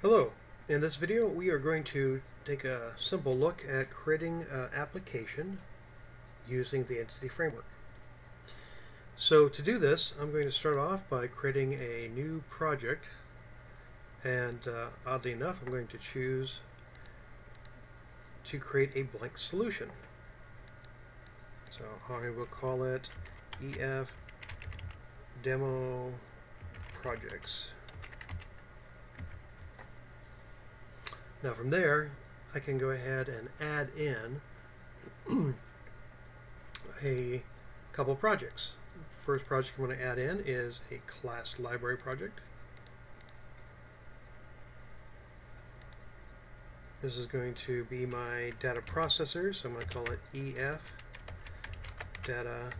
Hello. In this video we are going to take a simple look at creating an application using the Entity Framework. So to do this, I'm going to start off by creating a new project, and oddly enough I'm going to choose to create a blank solution. So I will call it EF Demo Projects. Now from there, I can go ahead and add in a couple projects. First project I'm going to add in is a class library project. This is going to be my data processor, so I'm going to call it EF Data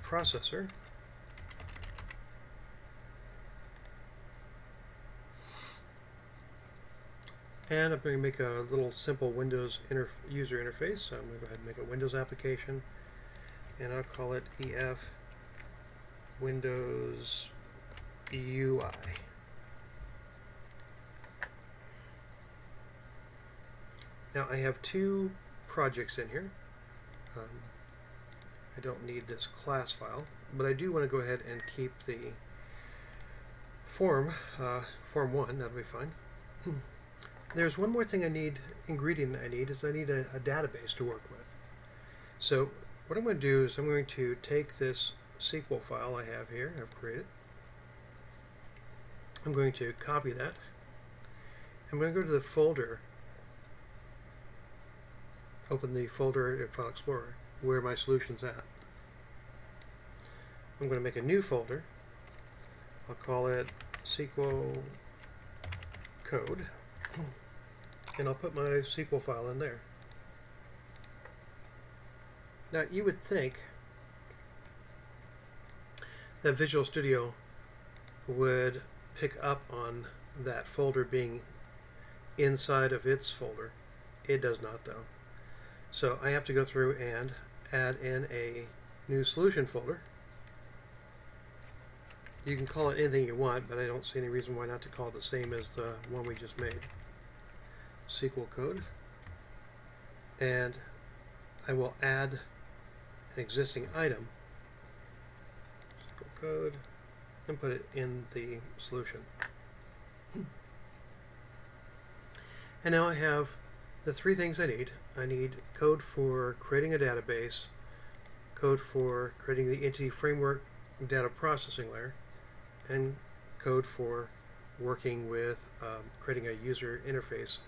Processor. And I'm going to make a little simple Windows user interface. So I'm going to go ahead and make a Windows application, and I'll call it EF Windows UI. Now I have two projects in here. I don't need this class file, but I do want to go ahead and keep the form 1. That'll be fine. There's one more thing ingredient I need is I need a database to work with. So what I'm going to do is I'm going to take this SQL file I have here, I've created. I'm going to copy that. I'm going to go to the folder, open the folder in File Explorer where my solution's at. I'm going to make a new folder. I'll call it SQL Code. And I'll put my SQL file in there. Now you would think that Visual Studio would pick up on that folder being inside of its folder. It does not, though. So I have to go through and add in a new solution folder. You can call it anything you want, but I don't see any reason why not to call it the same as the one we just made. SQL Code, and I will add an existing item, SQL Code, and put it in the solution. And now I have the three things I need. I need code for creating a database, code for creating the Entity Framework data processing layer, and code for working with creating a user interface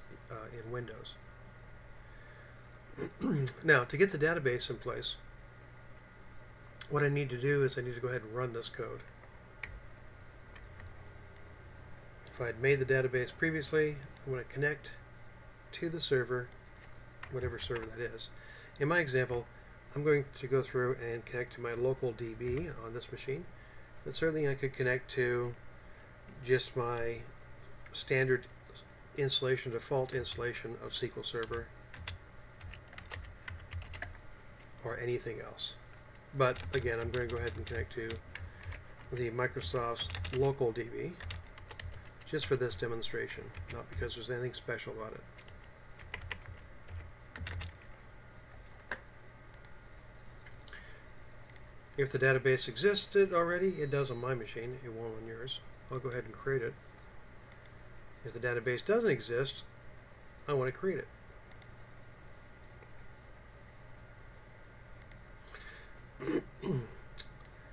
in Windows. Now, to get the database in place, what I need to do is I need to go ahead and run this code. If I had made the database previously, I'm going to connect to the server, whatever server that is. In my example, I'm going to go through and connect to my local DB on this machine, but certainly I could connect to just my standard installation, default installation of SQL Server, or anything else. But again, I'm going to go ahead and connect to the Microsoft's local DB just for this demonstration, not because there's anything special about it. If the database existed already, it does on my machine, it won't on yours. I'll go ahead and create it. If the database doesn't exist, I want to create it.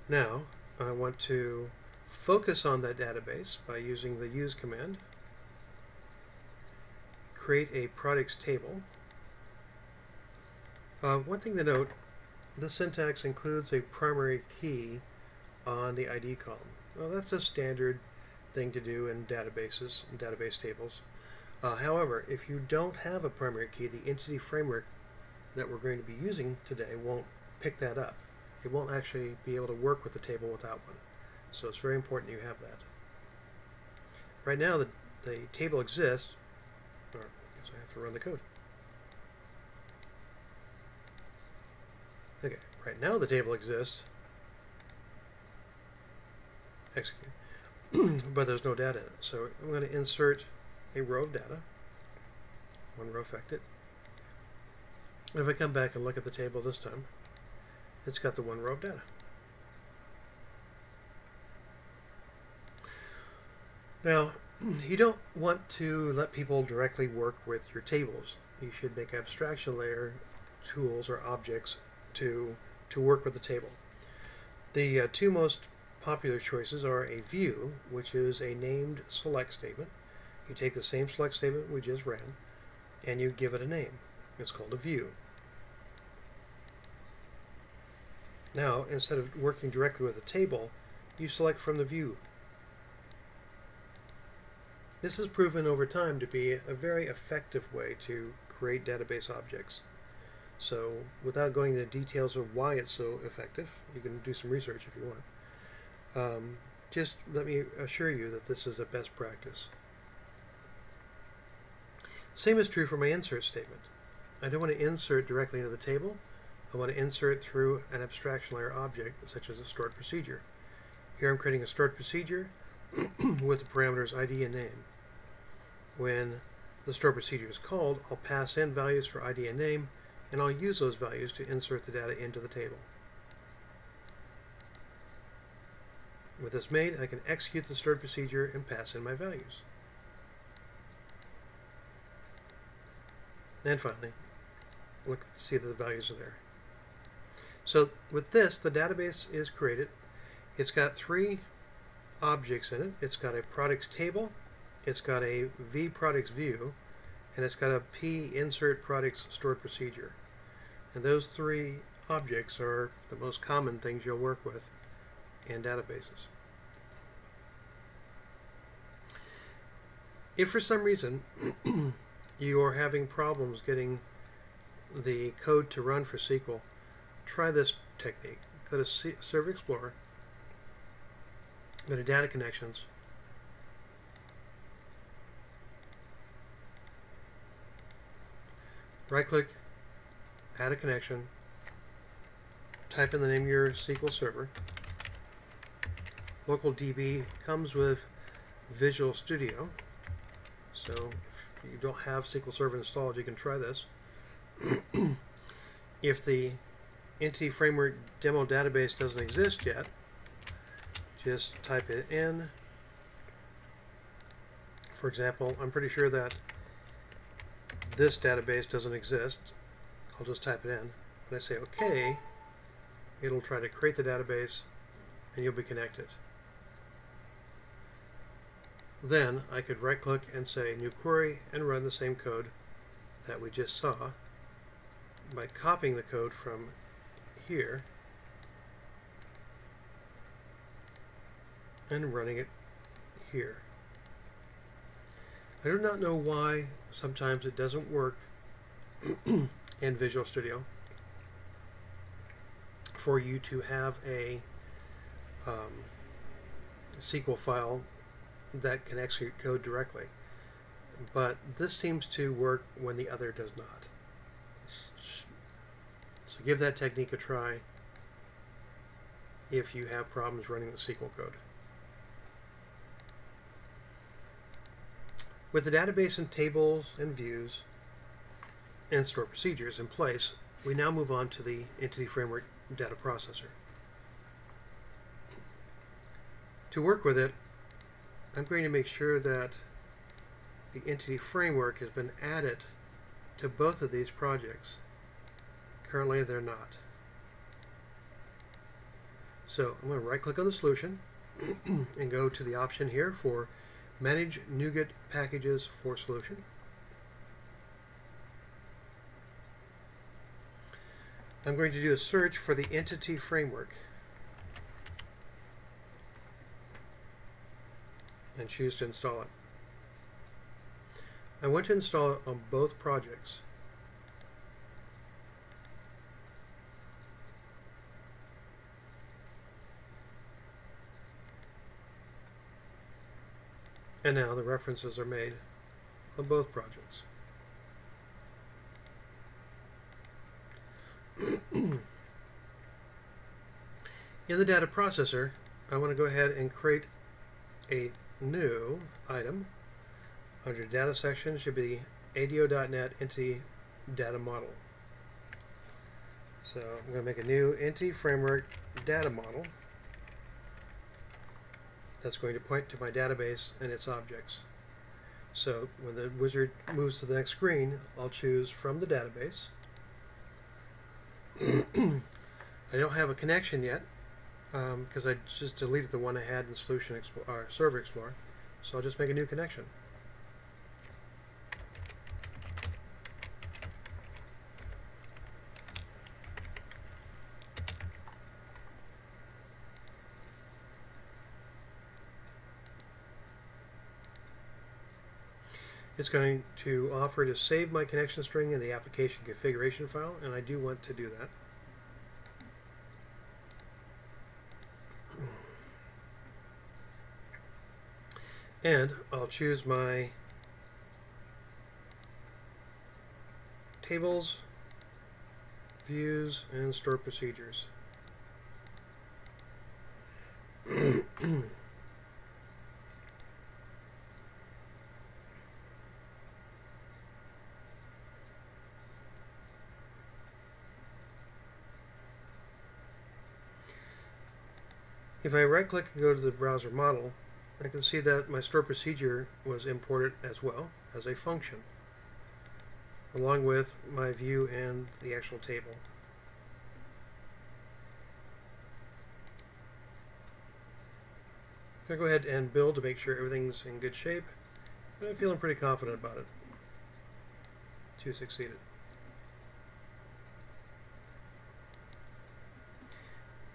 Now, I want to focus on that database by using the use command. Create a products table. One thing to note, the syntax includes a primary key on the ID column. Well, that's a standard thing to do in databases and database tables. However, if you don't have a primary key, the Entity Framework that we're going to be using today won't pick that up. It won't actually be able to work with the table without one. So it's very important you have that. Right now the table exists, or I guess I have to run the code. Okay, right now the table exists. Execute. But there's no data in it. So I'm going to insert a row of data, one row affected. And if I come back and look at the table this time, it's got the one row of data. Now, you don't want to let people directly work with your tables. You should make abstraction layer tools or objects to work with the table. The two most popular choices are a view, which is a named select statement. You take the same select statement we just ran, and you give it a name. It's called a view. Now, instead of working directly with a table, you select from the view. This has proven over time to be a very effective way to create database objects. So, without going into details of why it's so effective, you can do some research if you want. Just let me assure you that this is a best practice. Same is true for my insert statement. I don't want to insert directly into the table. I want to insert through an abstraction layer object, such as a stored procedure. Here I'm creating a stored procedure with the parameters ID and name. When the stored procedure is called, I'll pass in values for ID and name, and I'll use those values to insert the data into the table. With this made, I can execute the stored procedure and pass in my values. And finally, see that the values are there. So with this, the database is created. It's got three objects in it. It's got a products table, it's got a vProducts view, and it's got a p-insert products stored procedure. And those three objects are the most common things you'll work with in databases. If for some reason you are having problems getting the code to run for SQL, try this technique. Go to Server Explorer, go to Data Connections, right-click, add a connection, type in the name of your SQL server. Local DB comes with Visual Studio, so if you don't have SQL Server installed, you can try this. If the Entity Framework demo database doesn't exist yet, just type it in. For example, I'm pretty sure that this database doesn't exist. I'll just type it in. When I say OK, it'll try to create the database and you'll be connected. Then I could right-click and say New Query and run the same code that we just saw by copying the code from here and running it here. I do not know why sometimes it doesn't work in Visual Studio for you to have a SQL file that can execute code directly, but this seems to work when the other does not. So give that technique a try if you have problems running the SQL code. With the database and tables and views and stored procedures in place, we now move on to the Entity Framework data processor. To work with it, I'm going to make sure that the Entity Framework has been added to both of these projects. Currently, they're not. So I'm going to right-click on the solution and go to the option here for Manage NuGet Packages for Solution. I'm going to do a search for the Entity Framework and choose to install it. I want to install it on both projects. And now the references are made on both projects. In the data processor, I want to go ahead and create a new item. Under data section should be ADO.NET Entity Data Model. So I'm going to make a new Entity Framework Data Model that's going to point to my database and its objects. So when the wizard moves to the next screen, I'll choose from the database. I don't have a connection yet because I just deleted the one I had in the Server Explorer. So I'll just make a new connection. It's going to offer to save my connection string in the application configuration file, and I do want to do that. And I'll choose my tables, views, and stored procedures. If I right-click and go to the browser model, I can see that my stored procedure was imported as well as a function, along with my view and the actual table. I'm going to go ahead and build to make sure everything's in good shape, but I'm feeling pretty confident about it to succeed it.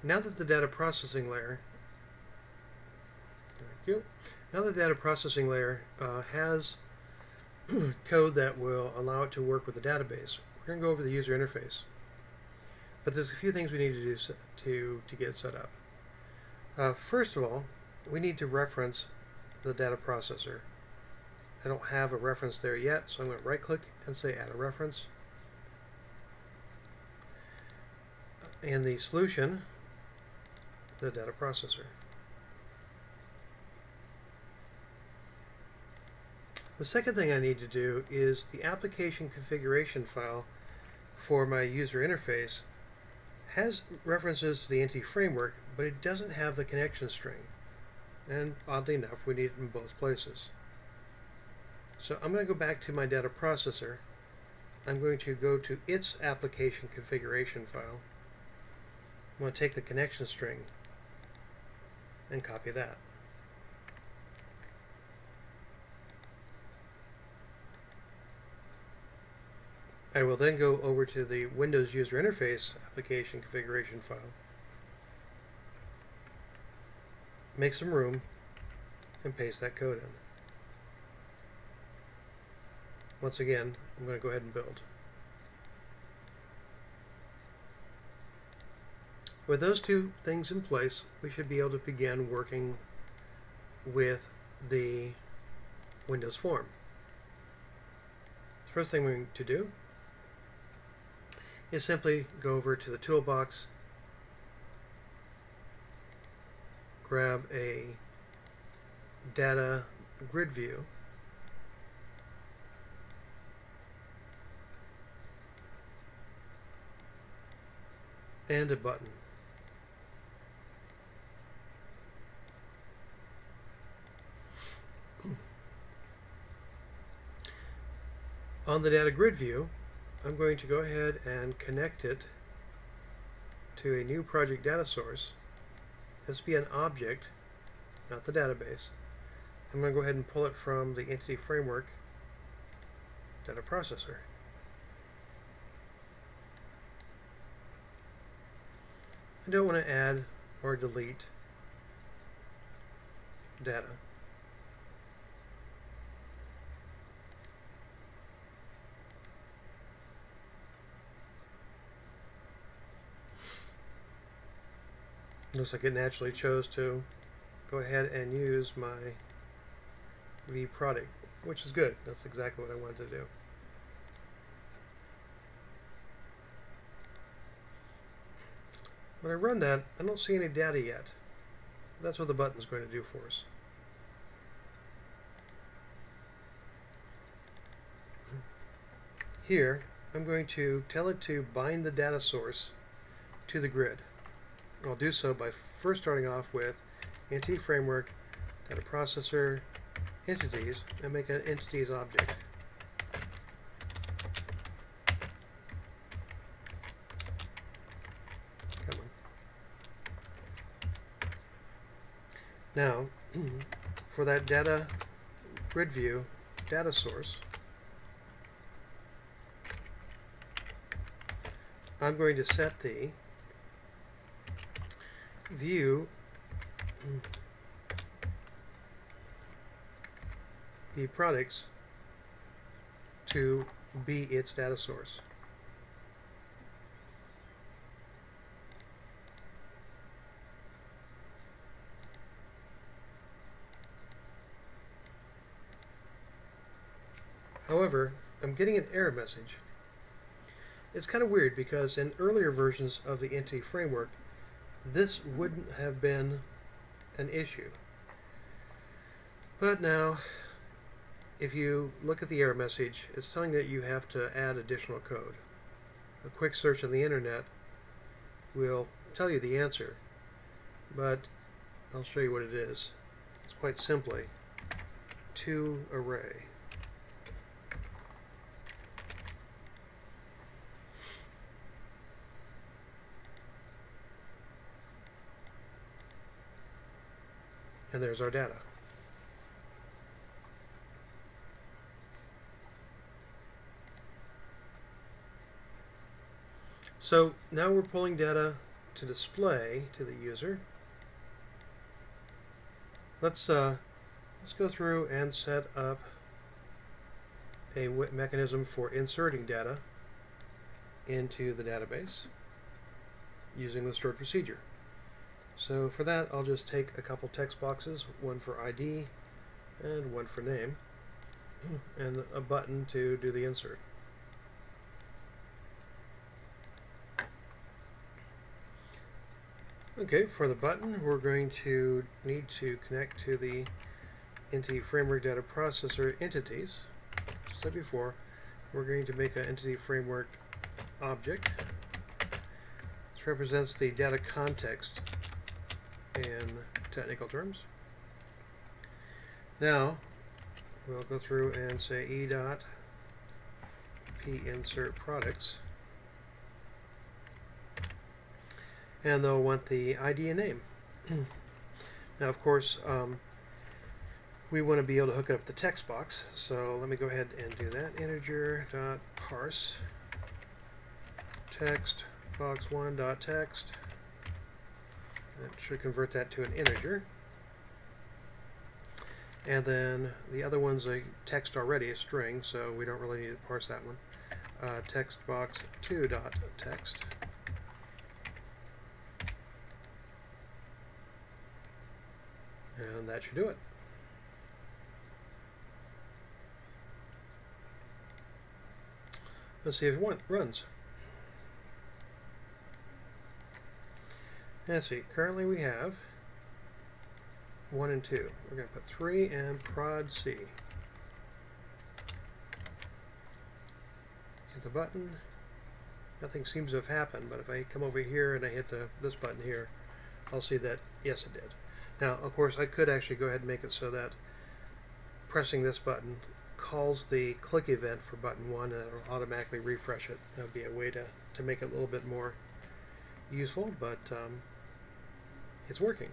Now that the data processing layer has code that will allow it to work with the database, we're going to go over the user interface. But there's a few things we need to do to get it set up. First of all, we need to reference the data processor. I don't have a reference there yet, so I'm going to right-click and say Add a Reference. And the solution, the data processor. The second thing I need to do is the application configuration file for my user interface has references to the Entity Framework, but it doesn't have the connection string. And oddly enough, we need it in both places. So I'm going to go back to my data processor. I'm going to go to its application configuration file. I'm going to take the connection string and copy that. I will then go over to the Windows User Interface application configuration file, make some room, and paste that code in. Once again, I'm going to go ahead and build. With those two things in place, we should be able to begin working with the Windows form. The first thing we're going to do is simply go over to the toolbox, grab a data grid view, and a button. On the data grid view, I'm going to go ahead and connect it to a new project data source. This will be an object, not the database. I'm going to go ahead and pull it from the Entity Framework data processor. I don't want to add or delete data. Looks like it naturally chose to go ahead and use my vproduct, which is good. That's exactly what I wanted to do. When I run that, I don't see any data yet. That's what the button's going to do for us. Here, I'm going to tell it to bind the data source to the grid. I'll do so by first starting off with entity framework, data processor, entities, and make an entities object. Come on. Now, for that data grid view data source, I'm going to set the view the products to be its data source. However, I'm getting an error message. It's kind of weird because in earlier versions of the entity framework, this wouldn't have been an issue. But now, if you look at the error message, it's telling that you have to add additional code. A quick search on the internet will tell you the answer, but I'll show you what it is. It's quite simply toArray. And there's our data. So now we're pulling data to display to the user. Let's go through and set up a mechanism for inserting data into the database using the stored procedure. So for that, I'll just take a couple text boxes, one for ID and one for name, and a button to do the insert. Okay, for the button, we're going to need to connect to the entity framework data processor entities. As I said before, we're going to make an entity framework object. This represents the data context in technical terms. Now, we'll go through and say e.pinsert products. And they'll want the ID and name. Now, of course, we want to be able to hook it up to the text box. So let me go ahead and do that. Integer.parse text box1.text. That should convert that to an integer. And then the other one's a text already, a string, so we don't really need to parse that one. Text box2.text. And that should do it. Let's see if it runs. Let's see, currently we have 1 and 2. We're going to put 3 and prod C. Hit the button. Nothing seems to have happened, but if I come over here and I hit this button here, I'll see that, yes, it did. Now, of course, I could actually go ahead and make it so that pressing this button calls the click event for button 1 and it'll automatically refresh it. That would be a way to make it a little bit more useful, but it's working.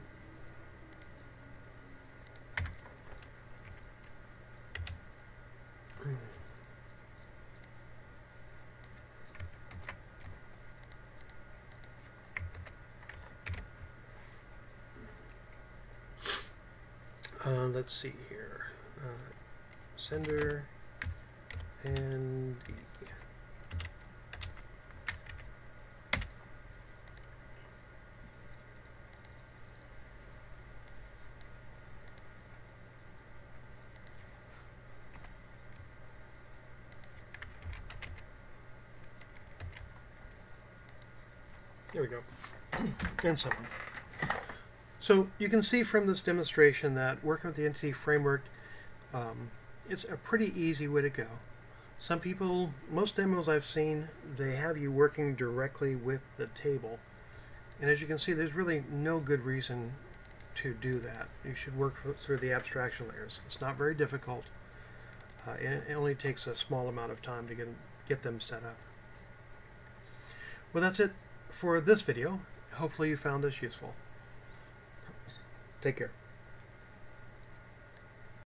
Let's see here. Sender and D. There we go. And so on. So you can see from this demonstration that working with the entity framework, it's a pretty easy way to go. Some people, most demos I've seen, they have you working directly with the table. And as you can see, there's really no good reason to do that. You should work through the abstraction layers. It's not very difficult, and it only takes a small amount of time to get them set up. Well, that's it for this video. Hopefully you found this useful. Take care.